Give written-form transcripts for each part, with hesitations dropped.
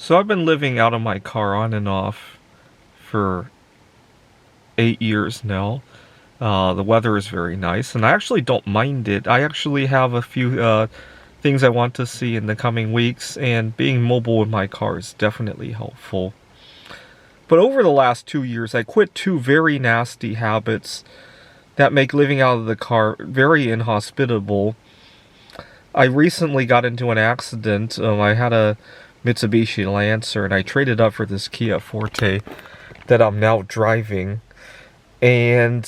So I've been living out of my car on and off for 8 years now. The weather is very nice, and I actually don't mind it. I actually have a few things I want to see in the coming weeks, and being mobile in my car is definitely helpful. But over the last 2 years, I quit two very nasty habits that make living out of the car very inhospitable. I recently got into an accident. I had a Mitsubishi Lancer, and I traded up for this Kia Forte that I'm now driving. And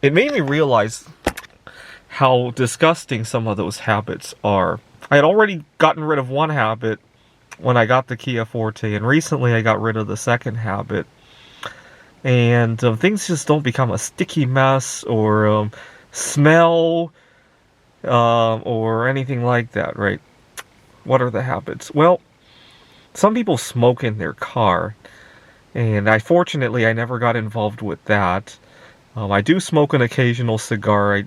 it made me realize how disgusting some of those habits are. I had already gotten rid of one habit when I got the Kia Forte, and recently I got rid of the second habit. And things just don't become a sticky mess or smell or anything like that, right? What are the habits? Well, some people smoke in their car, and fortunately I never got involved with that. I do smoke an occasional cigar. I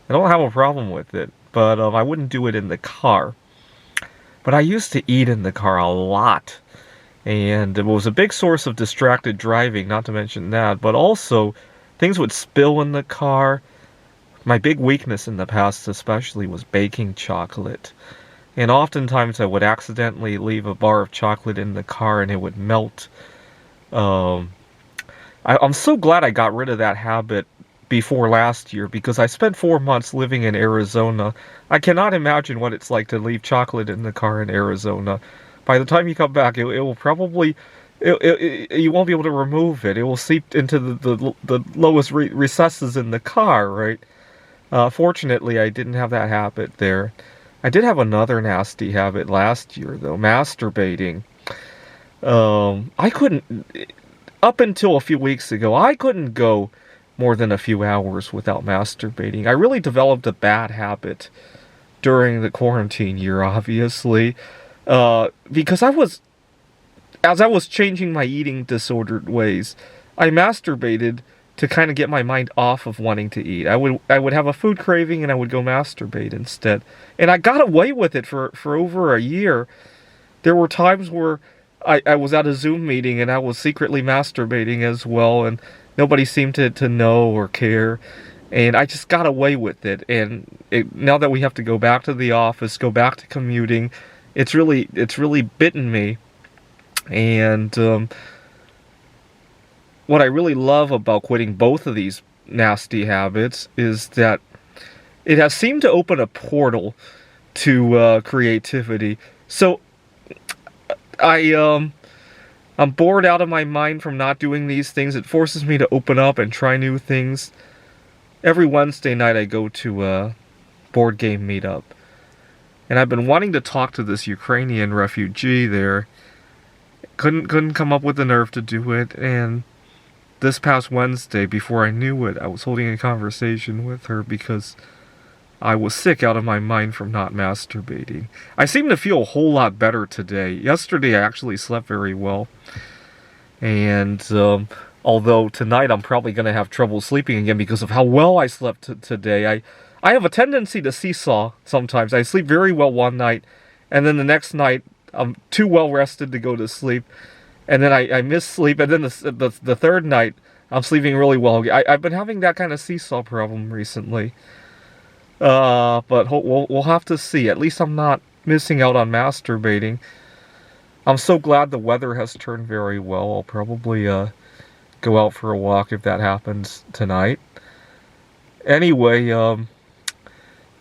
don't have a problem with it, but I wouldn't do it in the car. But I used to eat in the car a lot, and it was a big source of distracted driving, not to mention that, but also things would spill in the car. My big weakness in the past especially was baking chocolate. And oftentimes I would accidentally leave a bar of chocolate in the car and it would melt. I'm so glad I got rid of that habit before last year, because I spent 4 months living in Arizona. I cannot imagine what it's like to leave chocolate in the car in Arizona. By the time you come back, it will probably... you won't be able to remove it. It will seep into the lowest recesses in the car, right? Fortunately, I didn't have that habit there. I did have another nasty habit last year, though, masturbating. I couldn't, up until a few weeks ago, I couldn't go more than a few hours without masturbating. I really developed a bad habit during the quarantine year, obviously, because as I was changing my eating disordered ways, I masturbated to kind of get my mind off of wanting to eat. I would have a food craving and I would go masturbate instead. And I got away with it for over a year. There were times where I was at a Zoom meeting and I was secretly masturbating as well, and nobody seemed to know or care. And I just got away with it. And now that we have to go back to the office, go back to commuting, it's really bitten me. And what I really love about quitting both of these nasty habits is that it has seemed to open a portal to creativity. So I'm bored out of my mind from not doing these things. It forces me to open up and try new things. Every Wednesday night I go to a board game meetup. And I've been wanting to talk to this Ukrainian refugee there. Couldn't come up with the nerve to do it, and this past Wednesday, before I knew it, I was holding a conversation with her because I was sick out of my mind from not masturbating. I seem to feel a whole lot better today. Yesterday I actually slept very well. And although tonight I'm probably going to have trouble sleeping again because of how well I slept today, I have a tendency to seesaw sometimes. I sleep very well one night, and then the next night I'm too well rested to go to sleep. And then I miss sleep, and then the third night, I'm sleeping really well. I've been having that kind of seesaw problem recently. But we'll have to see. At least I'm not missing out on masturbating. I'm so glad the weather has turned very well. I'll probably go out for a walk if that happens tonight. Anyway,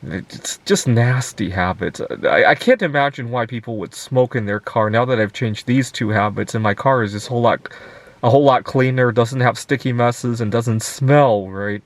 it's just nasty habits. I can't imagine why people would smoke in their car now that I've changed these two habits, and my car is a whole lot cleaner, doesn't have sticky messes, and doesn't smell, right?